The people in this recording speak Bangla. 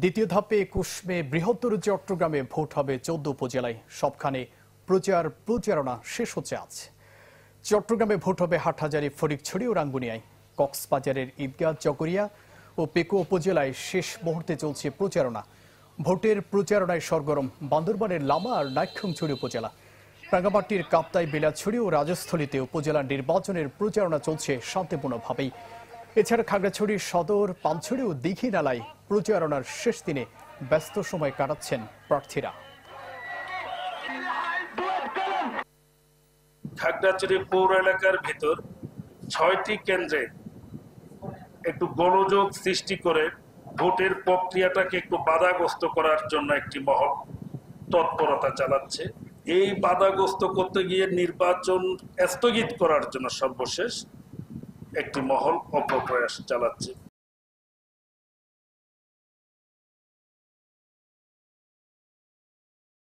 দ্বিতীয় ধাপে ২১ মে বৃহত্তর চট্টগ্রামে ভোট হবে ১৪ উপজেলায়। সবখানে প্রচারণা শেষ হচ্ছে আজ। চট্টগ্রামে ভোট হবে হাটহাজারী, ফটিকছড়ি ও রাঙ্গুনিয়ায়। কক্সবাজারের ঈদগাহ, চকরিয়া ও পেকুয়া উপজেলায় শেষ মুহূর্তে চলছে প্রচারণা। ভোটের প্রচারণায় সরগরম বান্দরবানের লামা আর নাইক্ষ্যংছড়ি উপজেলা। রাঙ্গামাটির কাপ্তাই, বেলাছড়ি ও রাজস্থলীতে উপজেলা নির্বাচনের প্রচারণা চলছে শান্তিপূর্ণভাবেই। এছাড়া খাগড়াছড়ির সদর, পানছড়ি ও দীঘিনালায় প্রচারণার শেষ দিনে ব্যস্ত সময় কাটাচ্ছেন প্রার্থীরা। খাগড়াছড়ি পৌর এলাকার ভেতর ৬টি কেন্দ্রে একটু গোলযোগ সৃষ্টি করে ভোটের প্রক্রিয়াটাকে একটু বাধাগ্রস্ত করার জন্য একটি মহল তৎপরতা চালাচ্ছে। এই বাধাগ্রস্ত করতে গিয়ে নির্বাচন স্থগিত করার জন্য সর্বশেষ একটি মহল অপপ্রয়াস চালাচ্ছে।